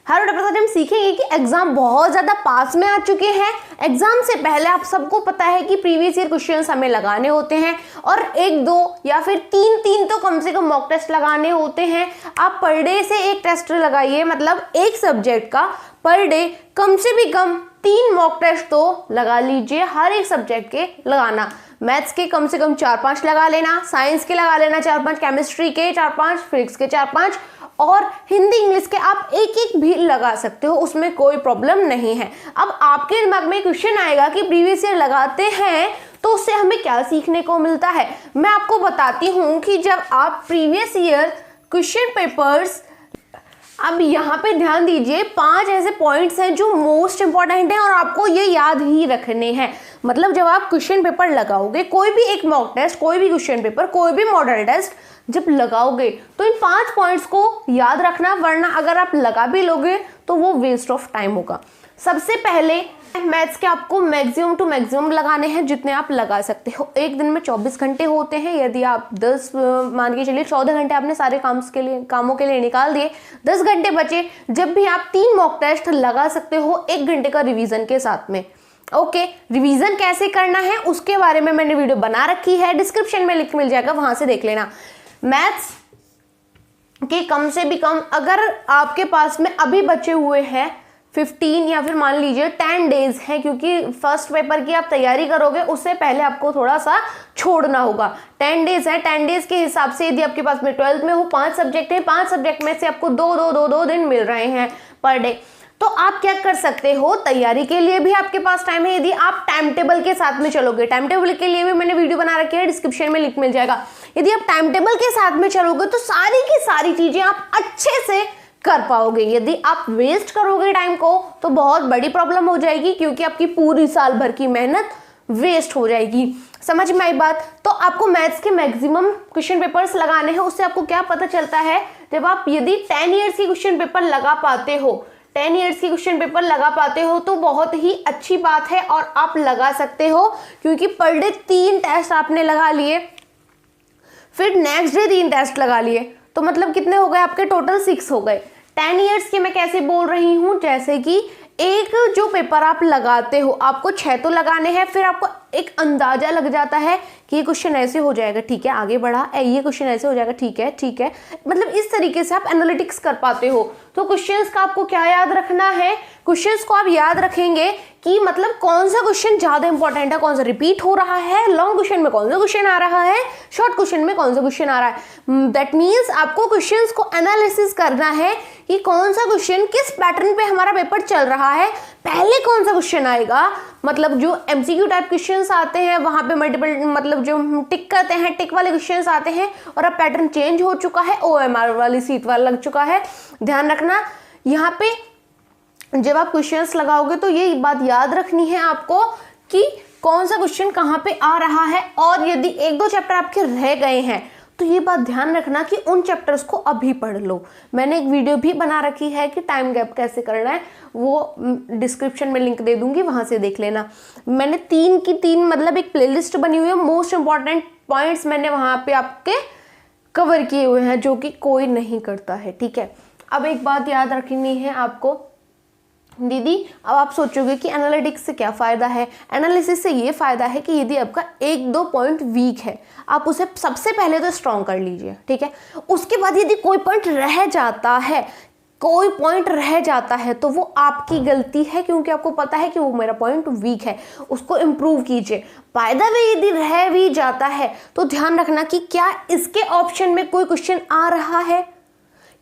हर episode हम सीखेंगे कि एग्जाम बहुत ज़्यादा पास में आ चुके हैं। एग्जाम से पहले आप सबको पता है कि प्रीवियस ईयर क्वेश्चंस हमें लगाने होते हैं और एक दो या फिर तीन तो कम से कम मॉक टेस्ट लगाने होते हैं। आप पर डे से एक टेस्ट लगाइए, मतलब एक सब्जेक्ट का पर डे कम से भी कम 3 मॉक टेस्ट तो लगा लीजिए। हर एक सब्जेक्ट के लगाना, मैथ्स के कम से कम 4-5 लगा लेना, साइंस के लगा लेना 4-5, केमिस्ट्री के 4-5, फिजिक्स के 4-5 और हिंदी इंग्लिश के आप एक भी लगा सकते हो, उसमें कोई प्रॉब्लम नहीं है। अब आपके दिमाग में क्वेश्चन आएगा कि प्रीवियस ईयर लगाते हैं तो उससे हमें क्या सीखने को मिलता है। मैं आपको बताती हूँ कि जब आप प्रीवियस ईयर क्वेश्चन पेपर्स, अब यहाँ पे ध्यान दीजिए 5 ऐसे पॉइंट्स हैं जो मोस्ट इंपॉर्टेंट हैं और आपको ये याद ही रखने हैं। मतलब जब आप क्वेश्चन पेपर लगाओगे, कोई भी एक मॉक टेस्ट, कोई भी क्वेश्चन पेपर, कोई भी मॉडल टेस्ट जब लगाओगे तो इन 5 पॉइंट्स को याद रखना, वरना अगर आप लगा भी लोगे तो वो वेस्ट ऑफ टाइम होगा। सबसे पहले मैथ्स के आपको मैक्सिमम टू मैक्सिमम लगाने हैं जितने आप लगा सकते हो। एक दिन में 24 घंटे होते हैं। यदि आप 10 मान के चलिए 14 घंटे आपने सारे कामों के लिए निकाल दिए, 10 घंटे बचे, जब भी आप 3 मॉक टेस्ट लगा सकते हो 1 घंटे का रिवीजन के साथ में। ओके, रिवीजन कैसे करना है उसके बारे में मैंने वीडियो बना रखी है, डिस्क्रिप्शन में लिंक मिल जाएगा, वहां से देख लेना। मैथ्स के कम से भी कम अगर आपके पास में अभी बचे हुए हैं 15 या फिर मान लीजिए 10 डेज है, क्योंकि फर्स्ट पेपर की आप तैयारी करोगे उससे पहले आपको थोड़ा सा छोड़ना होगा। 10 डेज है, 10 डेज के हिसाब से यदि आपके पास में 12th में हो 5 सब्जेक्ट है, 5 सब्जेक्ट में से आपको दो दिन मिल रहे हैं पर डे, तो आप क्या कर सकते हो, तैयारी के लिए भी आपके पास टाइम है। यदि आप टाइम टेबल के साथ में चलोगे, टाइम टेबल के लिए भी मैंने वीडियो बना रखी है, डिस्क्रिप्शन में लिंक मिल जाएगा। यदि आप टाइम टेबल के साथ में चलोगे तो सारी की सारी चीजें आप अच्छे से कर पाओगे। यदि आप वेस्ट करोगे टाइम को तो बहुत बड़ी प्रॉब्लम हो जाएगी, क्योंकि आपकी पूरी साल भर की मेहनत वेस्ट हो जाएगी। समझ में आई बात? तो आपको मैथ्स के मैक्सिमम क्वेश्चन पेपर्स लगाने हैं। उससे आपको क्या पता चलता है, जब आप यदि 10 ईयर्स की क्वेश्चन पेपर लगा पाते हो, 10 ईयर्स की क्वेश्चन पेपर लगा पाते हो तो बहुत ही अच्छी बात है और आप लगा सकते हो, क्योंकि पर डे 3 टेस्ट आपने लगा लिए, फिर नेक्स्ट डे 3 टेस्ट लगा लिए, तो मतलब कितने हो गए आपके, टोटल 6 हो गए। 10 ईयर्स के मैं कैसे बोल रही हूँ, जैसे कि एक जो पेपर आप लगाते हो आपको 6 तो लगाने हैं, फिर आपको एक अंदाजा लग जाता है कि ये क्वेश्चन ऐसे हो जाएगा, ठीक है आगे बढ़ा, ये क्वेश्चन ऐसे हो जाएगा, ठीक है, मतलब इस तरीके से आप एनालिटिक्स कर पाते हो। तो क्वेश्चंस का आपको क्या याद रखना है, क्वेश्चंस को आप याद रखेंगे कि मतलब कौन सा क्वेश्चन ज्यादा इंपॉर्टेंट है, कौन सा रिपीट हो रहा है, लॉन्ग क्वेश्चन में कौन सा क्वेश्चन आ रहा है, शॉर्ट क्वेश्चन में कौन सा क्वेश्चन आ रहा है। दैट मीन्स आपको क्वेश्चंस को एनालिसिस करना है कि कौन सा क्वेश्चन किस पैटर्न पे हमारा पेपर चल रहा है, पहले कौन सा क्वेश्चन आएगा। मतलब जो एमसीक्यू टाइप क्वेश्चंस आते हैं वहां पे मल्टीपल, मतलब जो टिक करते हैं, टिक वाले क्वेश्चंस आते हैं और अब पैटर्न चेंज हो चुका है, ओएमआर वाली सीट वाला लग चुका है। ध्यान रखना, यहाँ पे जब आप क्वेश्चंस लगाओगे तो ये बात याद रखनी है आपको कि कौन सा क्वेश्चन कहाँ पे आ रहा है। और यदि 1-2 चैप्टर आपके रह गए हैं तो ये बात ध्यान रखना कि उन चैप्टर्स को अभी पढ़ लो। मैंने एक वीडियो भी बना रखी है कि टाइम गैप कैसे करना है, वो डिस्क्रिप्शन में लिंक दे दूंगी, वहां से देख लेना। मैंने 3 की 3 मतलब एक प्लेलिस्ट बनी हुई है, मोस्ट इंपॉर्टेंट पॉइंट्स मैंने वहां पे आपके कवर किए हुए हैं, जो कि कोई नहीं करता है, ठीक है। अब एक बात याद रखनी है आपको, दीदी अब आप सोचोगे कि एनालिटिक्स से क्या फ़ायदा है। एनालिसिस से ये फ़ायदा है कि यदि आपका 1-2 पॉइंट वीक है, आप उसे सबसे पहले तो स्ट्रॉन्ग कर लीजिए, ठीक है। उसके बाद यदि कोई पॉइंट रह जाता है तो वो आपकी गलती है, क्योंकि आपको पता है कि वो मेरा पॉइंट वीक है, उसको इम्प्रूव कीजिए। फायदा भी यदि रह भी जाता है तो ध्यान रखना कि क्या इसके ऑप्शन में कोई क्वेश्चन आ रहा है,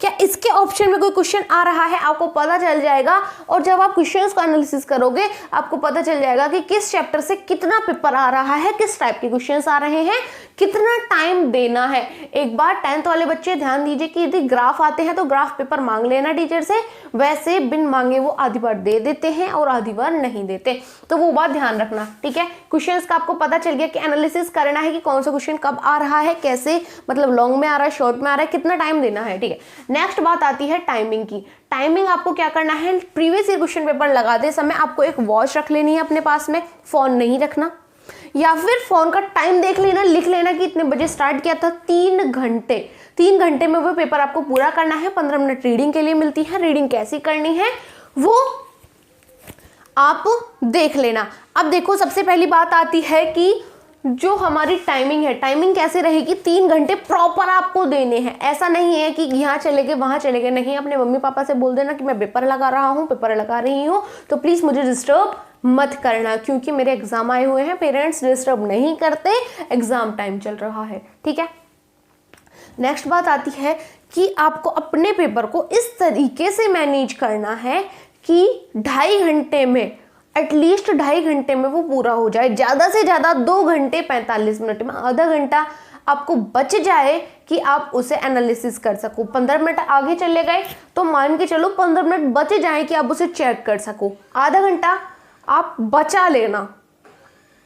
क्या इसके ऑप्शन में कोई क्वेश्चन आ रहा है, आपको पता चल जाएगा। और जब आप क्वेश्चंस को एनालिसिस करोगे आपको पता चल जाएगा कि किस चैप्टर से कितना पेपर आ रहा है, किस टाइप के क्वेश्चंस आ रहे हैं, कितना टाइम देना है। एक बार 10th वाले बच्चे ध्यान दीजिए कि यदि ग्राफ आते हैं तो ग्राफ पेपर मांग लेना टीचर से, वैसे बिन मांगे वो आधी बार दे देते हैं और आधी बार नहीं देते, तो वो बात ध्यान रखना, ठीक है। क्वेश्चंस का आपको पता चल गया कि एनालिसिस करना है कि कौन सा क्वेश्चन कब आ रहा है, कैसे, मतलब लॉन्ग में आ रहा है, शॉर्ट में आ रहा है, कितना टाइम देना है, ठीक है। नेक्स्ट बात आती है टाइमिंग की। टाइमिंग आपको क्या करना है, प्रीवियस ईयर क्वेश्चन पेपर लगाते समय आपको एक वॉच रख लेनी है अपने पास में, फोन नहीं रखना, या फिर फोन का टाइम देख लेना, लिख लेना कि इतने बजे स्टार्ट किया था, 3 घंटे 3 घंटे में वो पेपर आपको पूरा करना है। 15 मिनट रीडिंग के लिए मिलती है। रीडिंग कैसी करनी है वो आप देख लेना। अब देखो, सबसे पहली बात आती है कि जो हमारी टाइमिंग है, टाइमिंग कैसे रहेगी, 3 घंटे प्रॉपर आपको देने हैं। ऐसा नहीं है कि यहाँ चले गए वहाँ चले गए, नहीं। अपने मम्मी पापा से बोल देना कि मैं पेपर लगा रहा हूँ, पेपर लगा रही हूँ, तो प्लीज़ मुझे डिस्टर्ब मत करना, क्योंकि मेरे एग्जाम आए हुए हैं। पेरेंट्स डिस्टर्ब नहीं करते, एग्जाम टाइम चल रहा है, ठीक है। नेक्स्ट बात आती है कि आपको अपने पेपर को इस तरीके से मैनेज करना है कि 2.5 घंटे में, एटलीस्ट 2.5 घंटे में वो पूरा हो जाए। ज़्यादा से ज़्यादा 2 घंटे 45 मिनट में, आधा घंटा आपको बच जाए कि आप उसे एनालिसिस कर सको। 15 मिनट आगे चले गए तो मान के चलो 15 मिनट बच जाए कि आप उसे चेक कर सको। आधा घंटा आप बचा लेना।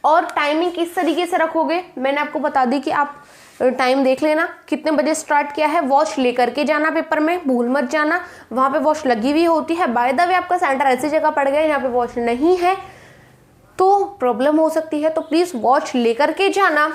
और टाइमिंग किस तरीके से रखोगे, मैंने आपको बता दी कि आप टाइम देख लेना कितने बजे स्टार्ट किया है। वॉच लेकर के जाना पेपर में, भूल मत जाना, वहाँ पे वॉच लगी हुई होती है। बाय द वे आपका सेंटर ऐसी जगह पड़ गया जहाँ पे वॉच नहीं है तो प्रॉब्लम हो सकती है, तो प्लीज़ वॉच लेकर के जाना।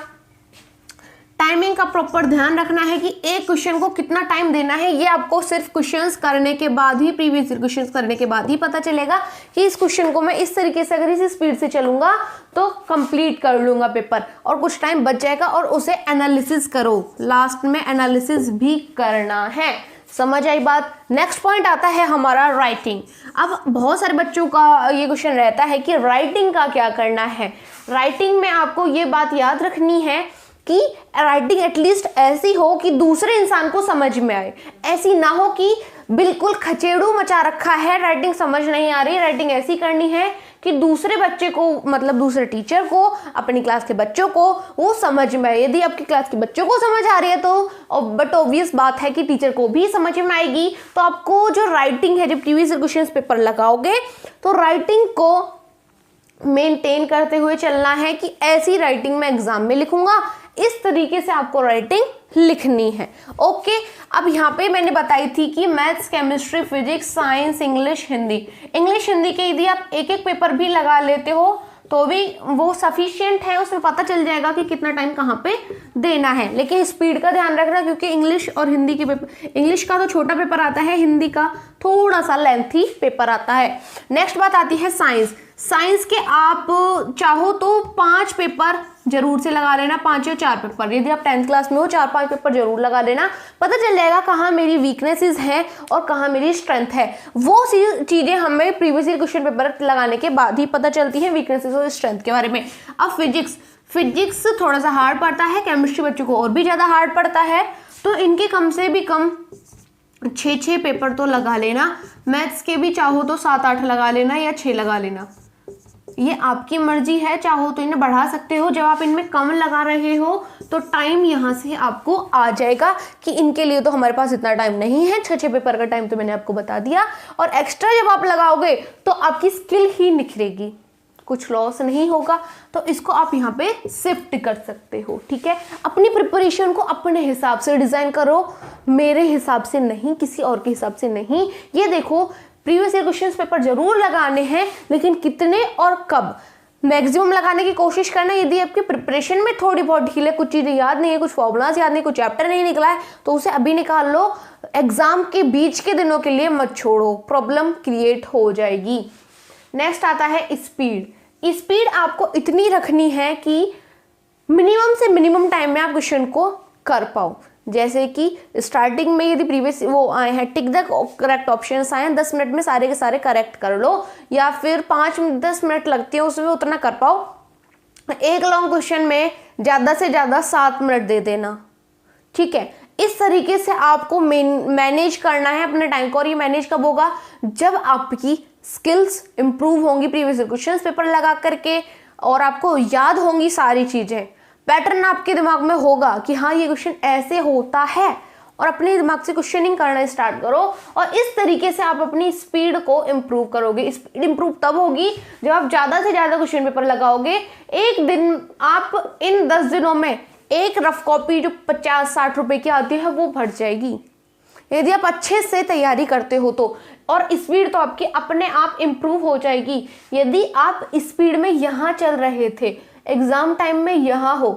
टाइमिंग का प्रॉपर ध्यान रखना है कि एक क्वेश्चन को कितना टाइम देना है। ये आपको सिर्फ क्वेश्चंस करने के बाद ही, प्रीवियस ईयर क्वेश्चंस करने के बाद ही पता चलेगा कि इस क्वेश्चन को मैं इस तरीके से, अगर इस स्पीड से चलूंगा तो कंप्लीट कर लूंगा पेपर, और कुछ टाइम बच जाएगा और उसे एनालिसिस करो। लास्ट में एनालिसिस भी करना है। समझ आई बात। नेक्स्ट पॉइंट आता है हमारा राइटिंग। अब बहुत सारे बच्चों का ये क्वेश्चन रहता है कि राइटिंग का क्या करना है। राइटिंग में आपको ये बात याद रखनी है कि राइटिंग एटलीस्ट ऐसी हो कि दूसरे इंसान को समझ में आए। ऐसी ना हो कि बिल्कुल खचेड़ू मचा रखा है, राइटिंग समझ नहीं आ रही। राइटिंग ऐसी करनी है कि दूसरे बच्चे को, मतलब दूसरे टीचर को, अपनी क्लास के बच्चों को वो समझ में आए। यदि आपकी क्लास के बच्चों को समझ आ रही है तो बट ऑब्वियस बात है कि टीचर को भी समझ में आएगी। तो आपको जो राइटिंग है, जब प्रीवियस क्वेश्चन पेपर लगाओगे तो राइटिंग को मेंटेन करते हुए चलना है कि ऐसी राइटिंग मैं एग्जाम में लिखूंगा, इस तरीके से आपको राइटिंग लिखनी है। ओके, अब यहाँ पे मैंने बताई थी कि maths, chemistry, physics, science, English, Hindi. English Hindi के यदि आप एक एक पेपर भी लगा लेते हो तो भी वो सफिशिएंट है, उसमें पता चल जाएगा कि कितना टाइम कहाँ पे देना है। लेकिन स्पीड का ध्यान रखना, क्योंकि इंग्लिश और हिंदी के पेपर, इंग्लिश का तो छोटा पेपर आता है, हिंदी का थोड़ा सा लेंथी पेपर आता है। नेक्स्ट बात आती है साइंस। साइंस के आप चाहो तो 5 पेपर जरूर से लगा लेना, 5 या 4 पेपर। यदि आप 10th क्लास में हो 4-5 पेपर जरूर लगा लेना, पता चल जाएगा कहाँ मेरी वीकनेसेस हैं और कहाँ मेरी स्ट्रेंथ है। वो चीज़ें हमें प्रीवियस ईयर क्वेश्चन पेपर लगाने के बाद ही पता चलती हैं, वीकनेसेस और स्ट्रेंथ के बारे में। अब फिजिक्स थोड़ा सा हार्ड पड़ता है, केमिस्ट्री बच्चों को और भी ज़्यादा हार्ड पड़ता है, तो इनके कम से भी कम 6 पेपर तो लगा लेना। मैथ्स के भी चाहो तो 7-8 लगा लेना या 6 लगा लेना, ये आपकी मर्जी है। चाहो तो इन्हें बढ़ा सकते हो। जब आप इनमें कम लगा रहे हो तो टाइम यहाँ से आपको आ जाएगा कि इनके लिए तो हमारे पास इतना टाइम नहीं है। 6 पेपर का टाइम तो मैंने आपको बता दिया। और एक्स्ट्रा जब आप लगाओगे तो आपकी स्किल ही निखरेगी, कुछ लॉस नहीं होगा। तो इसको आप यहाँ पे शिफ्ट कर सकते हो, ठीक है। अपनी प्रिपरेशन को अपने हिसाब से डिजाइन करो, मेरे हिसाब से नहीं, किसी और के हिसाब से नहीं। ये देखो, प्रीवियस ईयर क्वेश्चंस पेपर जरूर लगाने हैं, लेकिन कितने और कब, मैक्सिमम लगाने की कोशिश करना। यदि आपकी प्रिपरेशन में थोड़ी बहुत ढील है, कुछ चीज़ें याद नहीं है, कुछ फॉर्मूलाज याद नहीं, कुछ चैप्टर नहीं निकला है, तो उसे अभी निकाल लो। एग्जाम के बीच के दिनों के लिए मत छोड़ो, प्रॉब्लम क्रिएट हो जाएगी। नेक्स्ट आता है स्पीड। स्पीड आपको इतनी रखनी है कि मिनिमम से मिनिमम टाइम में आप क्वेश्चन को कर पाओ। जैसे कि स्टार्टिंग में यदि प्रीवियस वो आए हैं, टिक द करेक्ट ऑप्शंस आए हैं, 10 मिनट में सारे के सारे करेक्ट कर लो, या फिर 5-10 मिनट लगती है उसमें उतना कर पाओ। एक लॉन्ग क्वेश्चन में ज़्यादा से ज़्यादा 7 मिनट दे देना, ठीक है। इस तरीके से आपको मैनेज करना है अपने टाइम को। और ये मैनेज कब होगा, जब आपकी स्किल्स इंप्रूव होंगी प्रीवियस क्वेश्चन पेपर लगा करके, और आपको याद होंगी सारी चीज़ें। पैटर्न आपके दिमाग में होगा कि हाँ ये क्वेश्चन ऐसे होता है, और अपने दिमाग से क्वेश्चनिंग करना स्टार्ट करो। और इस तरीके से आप अपनी स्पीड को इम्प्रूव करोगे। स्पीड इम्प्रूव तब होगी जब आप ज़्यादा से ज़्यादा क्वेश्चन पेपर लगाओगे। एक दिन आप इन 10 दिनों में एक रफ कॉपी जो 50-60 रुपए की आती है वो भर जाएगी, यदि आप अच्छे से तैयारी करते हो तो। और स्पीड तो आपकी अपने आप इम्प्रूव हो जाएगी। यदि आप स्पीड में यहाँ चल रहे थे, एग्जाम टाइम में यहाँ हो,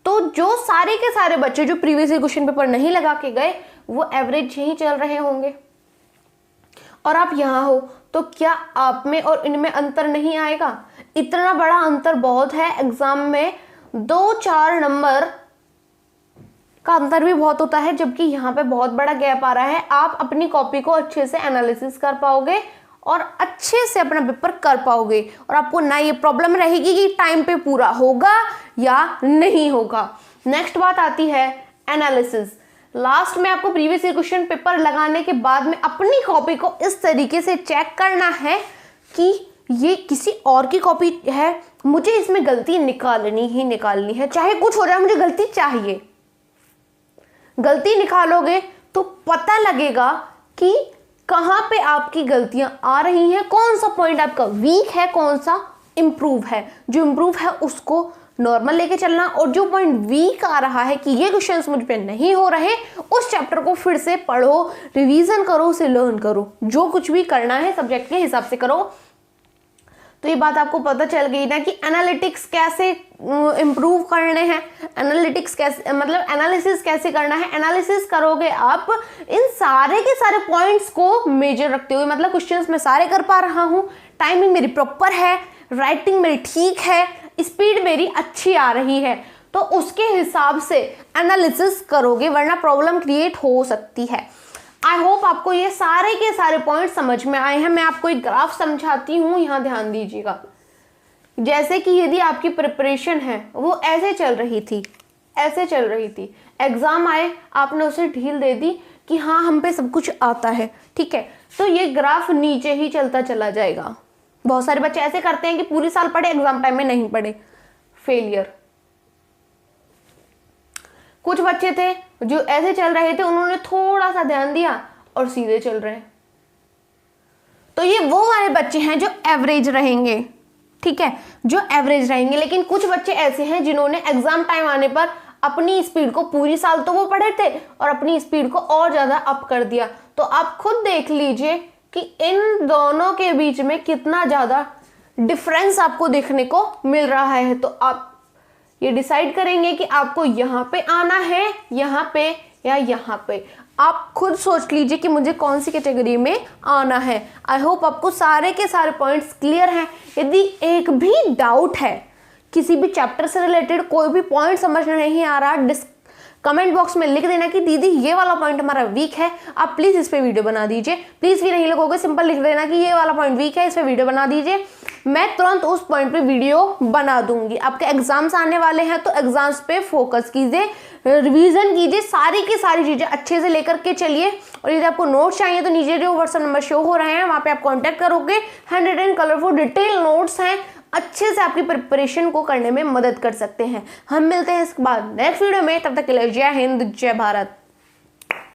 तो जो सारे के सारे बच्चे जो प्रीवियस ईयर क्वेश्चन पेपर नहीं लगा के गए वो एवरेज ही चल रहे होंगे। और आप यहाँ हो तो क्या आप में और इनमें अंतर नहीं आएगा? इतना बड़ा अंतर बहुत है। एग्जाम में 2-4 नंबर का अंतर भी बहुत होता है, जबकि यहाँ पे बहुत बड़ा गैप आ रहा है। आप अपनी कॉपी को अच्छे से एनालिसिस कर पाओगे और अच्छे से अपना पेपर कर पाओगे और आपको ना ये प्रॉब्लम रहेगी कि टाइम पे पूरा होगा या नहीं होगा। नेक्स्ट बात आती है एनालिसिस। लास्ट में आपको प्रीवियस ईयर क्वेश्चन पेपर लगाने के बाद में अपनी कॉपी को इस तरीके से चेक करना है कि ये किसी और की कॉपी है, मुझे इसमें गलती निकालनी ही निकालनी है, चाहे कुछ हो जाए मुझे गलती चाहिए। गलती निकालोगे तो पता लगेगा कि कहाँ पे आपकी गलतियां आ रही हैं, कौन सा पॉइंट आपका वीक है, कौन सा इम्प्रूव है। जो इम्प्रूव है उसको नॉर्मल लेके चलना और जो पॉइंट वीक आ रहा है कि ये क्वेश्चंस मुझ पे नहीं हो रहे, उस चैप्टर को फिर से पढ़ो, रिवीजन करो, उसे लर्न करो। जो कुछ भी करना है सब्जेक्ट के हिसाब से करो। तो ये बात आपको पता चल गई ना कि एनालिटिक्स कैसे इम्प्रूव करने हैं, एनालिटिक्स कैसे मतलब एनालिसिस कैसे करना है। एनालिसिस करोगे आप इन सारे के सारे पॉइंट्स को मेजर रखते हुए, मतलब क्वेश्चंस मैं सारे कर पा रहा हूँ, टाइमिंग मेरी प्रॉपर है, राइटिंग मेरी ठीक है, स्पीड मेरी अच्छी आ रही है, तो उसके हिसाब से एनालिसिस करोगे, वरना प्रॉब्लम क्रिएट हो सकती है। आई होप आपको ये सारे के सारे पॉइंट समझ में आए हैं। मैं आपको एक ग्राफ समझाती हूँ, यहाँ ध्यान दीजिएगा। जैसे कि यदि आपकी प्रिपरेशन है वो ऐसे चल रही थी, ऐसे चल रही थी, एग्जाम आए आपने उसे ढील दे दी कि हाँ हम पे सब कुछ आता है, ठीक है, तो ये ग्राफ नीचे ही चलता चला जाएगा। बहुत सारे बच्चे ऐसे करते हैं कि पूरी साल पढ़े, एग्जाम टाइम में नहीं पढ़े, फेलियर। कुछ बच्चे थे जो ऐसे चल रहे थे, उन्होंने थोड़ा सा ध्यान दिया और सीधे चल रहे हैं। तो ये वो वाले बच्चे हैं जो एवरेज रहेंगे, ठीक है, जो एवरेज रहेंगे। लेकिन कुछ बच्चे ऐसे हैं जिन्होंने एग्जाम टाइम आने पर अपनी स्पीड को, पूरी साल तो वो पढ़े थे और अपनी स्पीड को और ज्यादा अप कर दिया। तो आप खुद देख लीजिए कि इन दोनों के बीच में कितना ज्यादा डिफरेंस आपको देखने को मिल रहा है। तो आप ये डिसाइड करेंगे कि आपको यहाँ पे आना है, यहाँ पे या यहाँ पे। आप खुद सोच लीजिए कि मुझे कौन सी कैटेगरी में आना है। आई होप आपको सारे के सारे पॉइंट्स क्लियर हैं। यदि एक भी डाउट है किसी भी चैप्टर से रिलेटेड, कोई भी पॉइंट समझ में नहीं आ रहा, कमेंट बॉक्स में लिख देना कि दीदी ये वाला पॉइंट हमारा वीक है, आप प्लीज इस पे वीडियो बना दीजिए। प्लीज भी नहीं लिखोगे, सिंपल लिख देना कि ये वाला पॉइंट वीक है, इस पे वीडियो बना दीजिए। मैं तुरंत उस पॉइंट पे वीडियो बना दूंगी। आपके एग्जाम्स आने वाले हैं तो एग्जाम्स पे फोकस कीजिए, रिवीजन कीजिए, सारी की सारी चीजें अच्छे से लेकर के चलिए। और यदि आपको नोट्स चाहिए तो नीचे जो व्हाट्सएप नंबर शो हो रहे हैं वहां पे आप कांटेक्ट करोगे। 100 कलरफुल डिटेल नोट्स हैं, अच्छे से आपकी प्रिपरेशन को करने में मदद कर सकते हैं। हम मिलते हैं इसके बाद नेक्स्ट वीडियो में, तब तक के लिए जय हिंद, जय भारत।